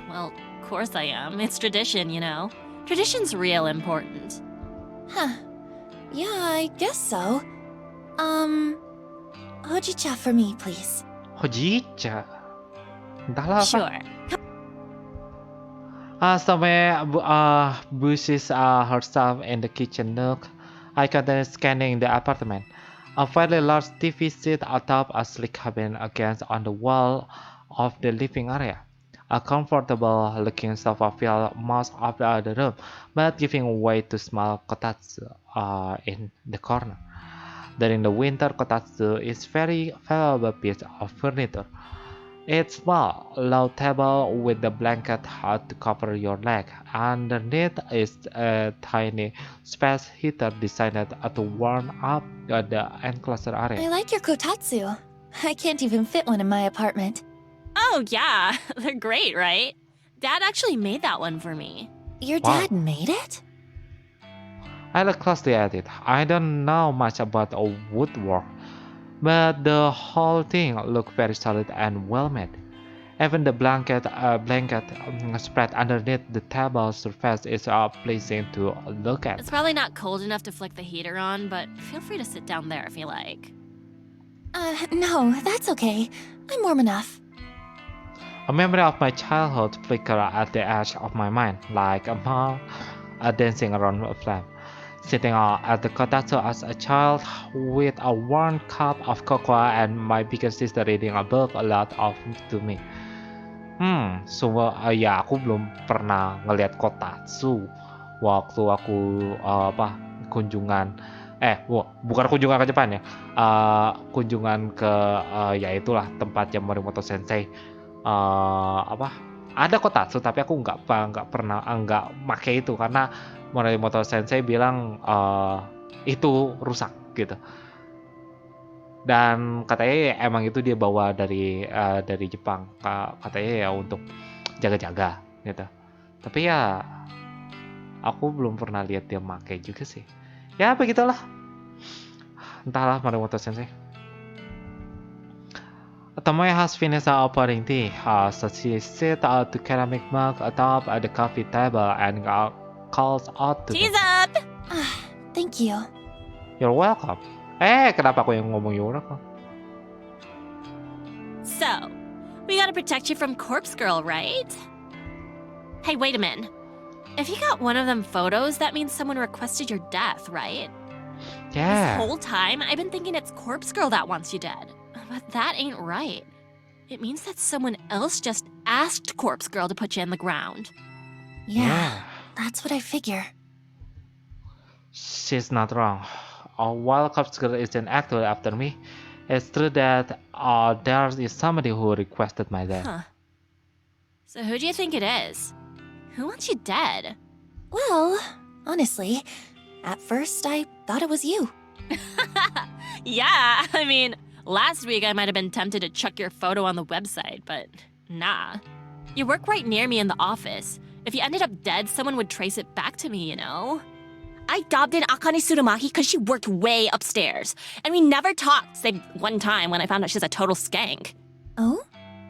Well, of course I am. It's tradition, you know. Tradition's real important. Huh. Yeah, I guess so. Hojicha for me, please. Hojicha. Entahlah apa. Sure. Bushes herself in the kitchen nook. I continued scanning the apartment. A fairly large TV set atop a sleek cabinet against on the wall of the living area. A comfortable-looking sofa filled most of the other room, but giving way to small kotatsu in the corner. During the winter, kotatsu is very valuable piece of furniture. It's small, low table with a blanket to cover your leg. Underneath is a tiny space heater designed to warm up the enclosure I area. like your kotatsu. I can't even fit one in my apartment. Oh, yeah. They're great, right? Dad actually made that one for me. Your Wow. dad made it? I look closely at it. I don't know much about woodwork, but the whole thing looked very solid and well made. Even the blanket spread underneath the table surface is pleasing to look at. It's probably not cold enough to flick the heater on, but feel free to sit down there if you like. No, that's okay. I'm warm enough. A memory of my childhood flickered at the edge of my mind, like a moth dancing around a flame. Sitting at the kotatsu as a child with a warm cup of cocoa and my bigger sister reading a book a lot of to me. Ya aku belum pernah ngelihat kotatsu waktu aku kunjungan bukan kunjungan ke Jepan ya, kunjungan ke ya itulah tempatnya Morimoto Sensei. Ada kotatsu tapi aku nggak pernah nggak make itu karena Morimoto Sensei bilang itu rusak gitu. Dan katanya ya, emang itu dia bawa dari Jepang, katanya ya untuk jaga-jaga gitu. Tapi ya aku belum pernah lihat dia make juga sih. Ya begitulah. Entahlah Morimoto Sensei. Tomoe has finished pouring tea, so she sits to ceramic mug atop the coffee table and calls out to me. Tea's up! Thank you. You're welcome. Kenapa aku yang ngomong you're welcome? So, we gotta protect you from Corpse Girl, right? Hey, wait a minute. If you got one of them photos, that means someone requested your death, right? This Yeah. whole time, I've been thinking it's Corpse Girl that wants you dead. But that ain't right. It means that someone else just asked Corpse Girl to put you in the ground. Yeah, that's what I figure. She's not wrong. While Corpse Girl isn't actually after me, it's true that there is somebody who requested my death. Huh. So who do you think it is? Who wants you dead? Well, honestly, at first I thought it was you. Yeah, I mean, last week I might have been tempted to chuck your photo on the website, but nah. You work right near me in the office. If you ended up dead, someone would trace it back to me, you know? I dobbed in Akane Tsurumaki because she worked way upstairs. And we never talked, save one time when I found out she's a total skank. Oh?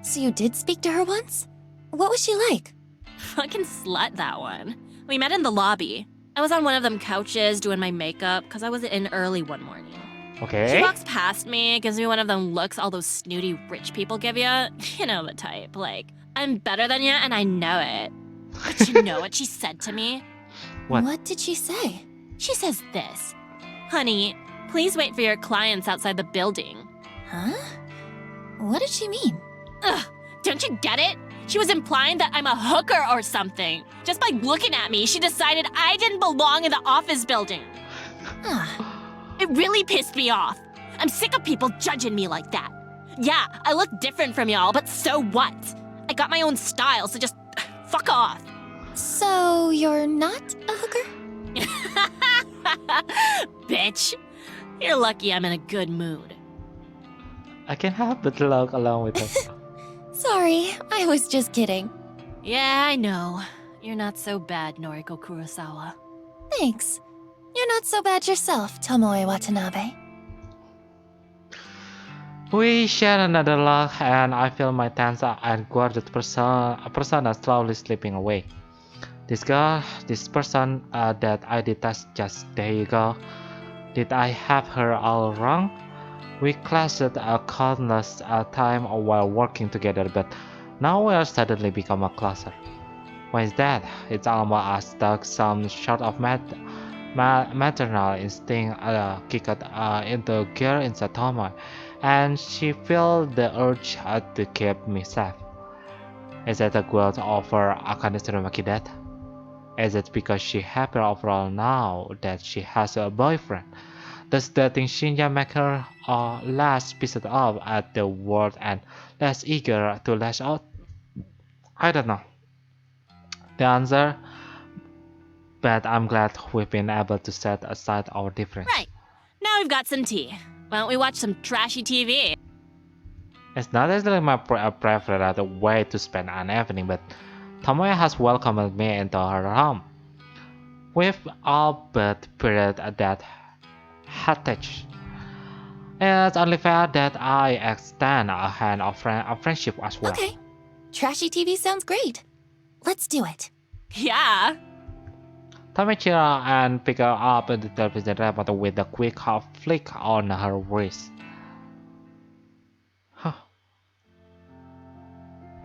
So you did speak to her once? What was she like? Fucking slut, that one. We met in the lobby. I was on one of them couches doing my makeup because I was in early one morning. She Okay. walks past me, gives me one of them looks all those snooty rich people give you. You know the type, like, I'm better than you and I know it. But you know what she said to me? What? Did she say? She says this. Honey, please wait for your clients outside the building. Huh? What did she mean? Ugh, don't you get it? She was implying that I'm a hooker or something. Just by looking at me, she decided I didn't belong in the office building. Ah, It really pissed me off. I'm sick of people judging me like that. Yeah, I look different from y'all, but so what? I got my own style, so just fuck off. so you're not a hooker? Bitch. You're lucky I'm in a good mood. I can't help but look along with her. Sorry, I was just kidding. Yeah, I know. You're not so bad, Noriko Kurosawa. Thanks. You're not so bad yourself, Tomoe Watanabe. We share another laugh, and I feel my tense and guarded persona slowly slipping away. This girl, this person that I detached just day ago, did I have her all wrong? We clashed countless time while working together, but now we are suddenly become a cluster. Why is that? It's almost as though some sort of maternal instinct kicked into gear inside Tomoe, and she felt the urge to keep me safe. Is it a guilt over Akane Tsurumaki death? Is it because she happier overall now that she has a boyfriend? Does dating Shinya make her less pissed off at the world and less eager to lash out? I don't know the answer, but I'm glad we've been able to set aside our difference. Right. Now we've got some tea. Why don't we watch some trashy TV? It's not exactly my preferred way to spend an evening, but Tomoe has welcomed me into her home. We've all but period that had touched. It's only fair that I extend a hand of friendship as well. Okay. Trashy TV sounds great. Let's do it. Yeah. Tommy cheered and picked up the television remote with a quick half flick on her wrist. Huh.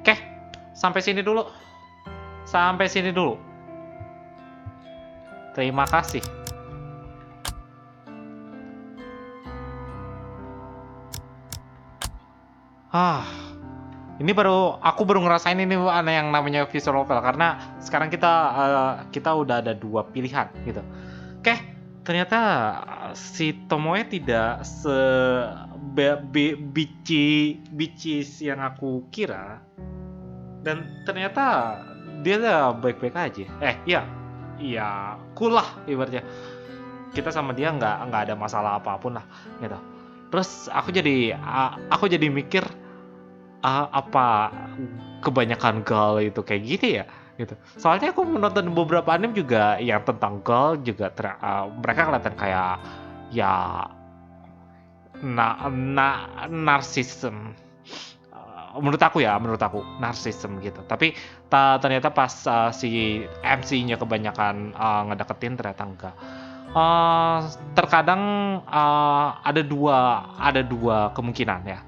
Oke, sampai sini dulu. Sampai sini dulu. Terima kasih. Ini aku baru ngerasain ini yang namanya visual novel karena sekarang kita udah ada dua pilihan gitu. Oke, ternyata si Tomoe tidak bicis yang aku kira, dan ternyata dia baik-baik aja. Iya, cool lah ibaratnya. Kita sama dia nggak ada masalah apapun lah gitu. Terus aku jadi mikir, apa kebanyakan girl itu kayak gitu ya gitu. Soalnya aku menonton beberapa anime juga yang tentang girl juga mereka kelihatan kayak ya narsism. Menurut aku narsism gitu. Tapi ternyata pas si MC-nya kebanyakan ngedeketin ternyata enggak. Terkadang ada dua kemungkinan ya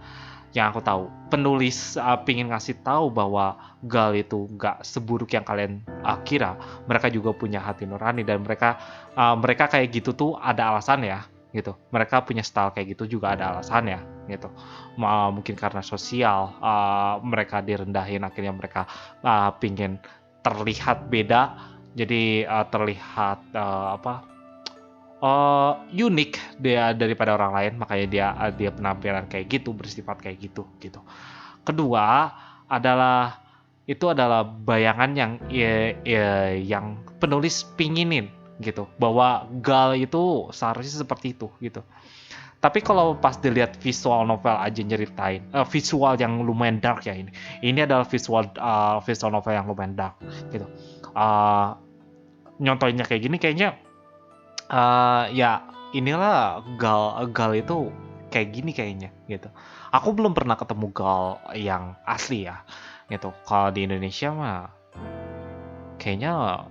yang aku tahu. Penulis pingin ngasih tahu bahwa gal itu nggak seburuk yang kalian kira. Mereka juga punya hati nurani, dan mereka kayak gitu tuh ada alasan ya gitu. Mereka punya style kayak gitu juga ada alasan ya gitu. Mungkin karena sosial mereka direndahin, akhirnya mereka pingin terlihat beda, jadi terlihat unik dia daripada orang lain, makanya dia penampilan kayak gitu, bersifat kayak gitu. Kedua adalah itu adalah bayangan yang penulis pinginin gitu, bahwa Gal itu seharusnya seperti itu gitu. Tapi kalau pas dilihat visual novel aja nyeritain, visual yang lumayan dark ya ini. Ini adalah visual novel yang lumayan dark gitu. Nyontoinnya kayak gini kayaknya ya inilah Gal itu kayak gini kayaknya gitu. Aku belum pernah ketemu Gal yang asli ya gitu. Kalau di Indonesia mah kayaknya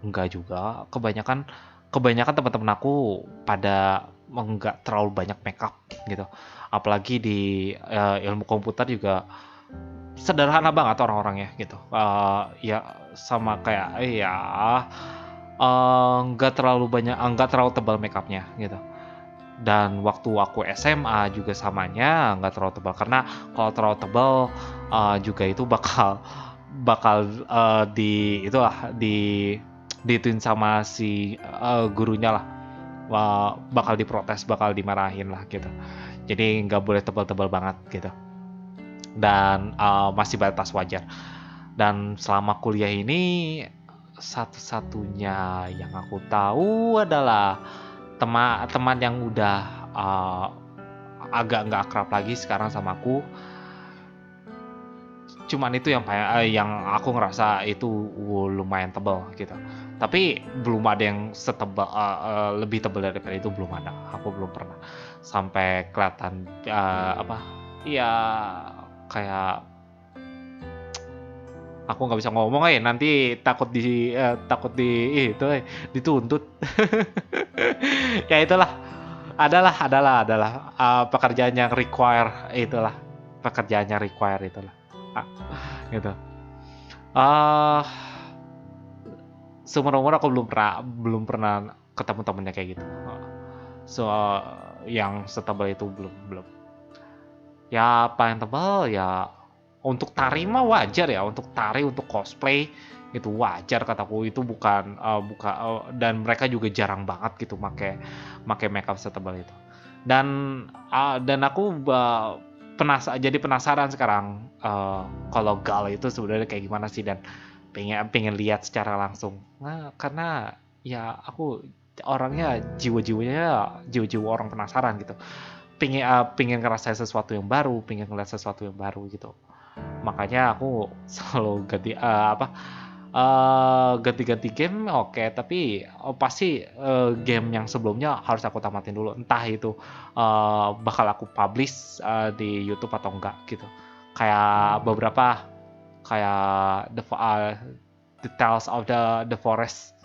enggak juga. Kebanyakan teman-teman aku pada enggak terlalu banyak makeup gitu. Apalagi di ilmu komputer juga sederhana banget orang-orangnya gitu. Ya sama kayak ya nggak terlalu banyak, nggak terlalu tebal makeupnya gitu. Dan waktu aku SMA juga samanya nggak terlalu tebal, karena kalau terlalu tebal juga itu bakal dituin sama si gurunya lah. Bakal diprotes, bakal dimarahin lah gitu. Jadi nggak boleh tebal-tebal banget gitu. Dan masih batas wajar. Dan selama kuliah ini satu-satunya yang aku tahu adalah teman yang udah agak nggak akrab lagi sekarang sama aku. Cuman itu yang aku ngerasa itu lumayan tebal gitu. Tapi belum ada yang lebih tebal daripada itu, belum ada. Aku belum pernah sampai kelihatan apa ya, kayak aku nggak bisa ngomong nanti takut itu dituntut. Ya itulah, adalah pekerjaan yang require itulah. Ah, gitu. ah Seumur umur aku belum pernah ketemu temennya kayak gitu. So yang setebal itu belum. Ya paling tebal ya untuk tari mah wajar ya, untuk tari, untuk cosplay itu wajar kataku. Itu dan mereka juga jarang banget gitu make makeup setebal itu. Dan aku jadi penasaran sekarang kalau Gal itu sebenarnya kayak gimana sih, dan pengen lihat secara langsung. Nah, karena ya aku orangnya jiwa-jiwa orang penasaran gitu. Pengen ngerasain sesuatu yang baru, pengen ngeliat sesuatu yang baru gitu. Makanya aku selalu ganti-ganti game, oke, tapi pasti game yang sebelumnya harus aku tamatin dulu, entah itu bakal aku publish di YouTube atau enggak gitu. Kayak beberapa, kayak the Tales of the Forest,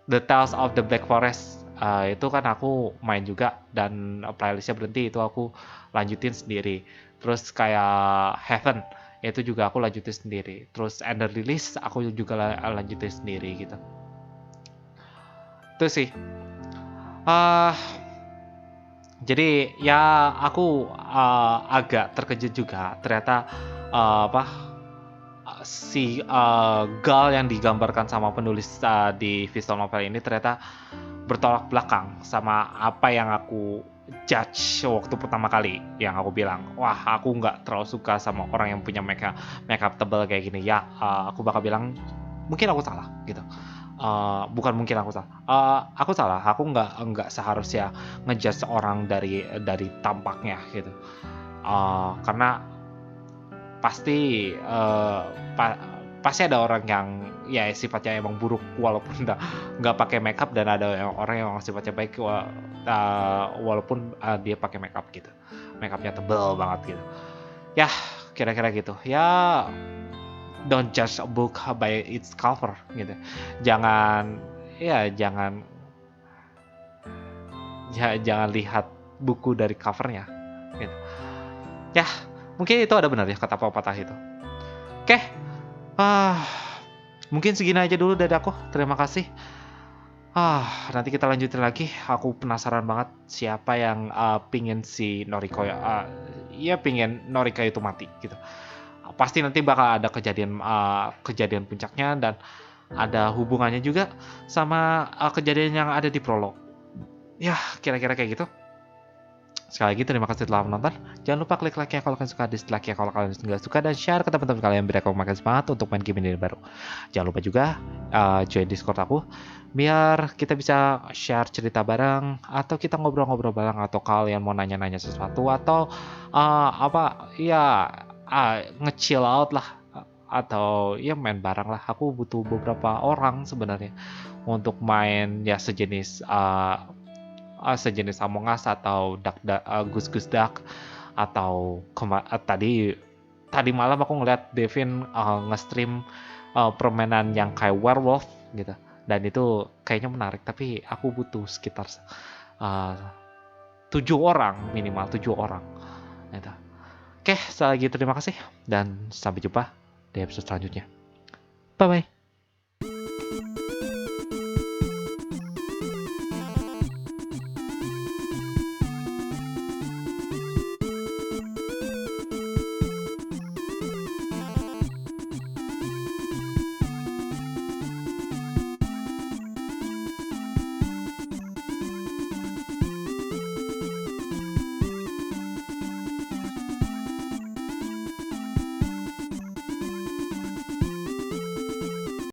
The Tales of the Black Forest, itu kan aku main juga, dan playlistnya berhenti, itu aku lanjutin sendiri. Terus kayak Heaven itu juga aku lanjutin sendiri. Terus Ender Release aku juga lanjutin sendiri gitu. Itu sih. Uh, jadi ya aku agak terkejut juga ternyata si Gal yang digambarkan sama penulis di visual novel ini ternyata bertolak belakang sama apa yang aku judge waktu pertama kali, yang aku bilang, wah aku nggak terlalu suka sama orang yang punya makeup tebal kayak gini ya. Aku bakal bilang mungkin aku salah gitu. Bukan mungkin aku salah, aku nggak seharusnya ngejudge orang dari tampaknya gitu. Karena pasti pasti ada orang yang ya sifatnya emang buruk walaupun nggak pakai makeup, dan ada orang yang sifatnya baik walaupun dia pakai makeup gitu, makeupnya tebel banget gitu ya. Kira-kira gitu ya. Don't judge a book by its cover gitu. Jangan jangan lihat buku dari covernya gitu ya. Mungkin itu ada benar ya kata pepatah itu. Oke. Mungkin segini aja dulu dari aku. Terima kasih. Nanti kita lanjutin lagi. Aku penasaran banget siapa yang pingin si Noriko pingin Norika itu mati gitu. Pasti nanti bakal ada kejadian puncaknya, dan ada hubungannya juga sama kejadian yang ada di prolog. Ya, kira-kira kayak gitu. Sekali lagi terima kasih telah menonton. Jangan lupa klik like-nya kalau kalian suka, dislike-nya kalau kalian nggak suka, dan share ke teman-teman kalian biar aku makin semangat untuk main game ini baru. Jangan lupa juga join Discord aku biar kita bisa share cerita bareng atau kita ngobrol-ngobrol bareng, atau kalian mau nanya-nanya sesuatu atau nge-chill out lah, atau ya main bareng lah. Aku butuh beberapa orang sebenarnya untuk main ya sejenis Among Us atau Gus Gus Duck, atau tadi malam aku ngeliat Devin nge-stream permainan yang kayak werewolf gitu, dan itu kayaknya menarik, tapi aku butuh sekitar 7 orang, minimal 7 orang gitu. Oke, sekali lagi terima kasih dan sampai jumpa di episode selanjutnya. Bye bye.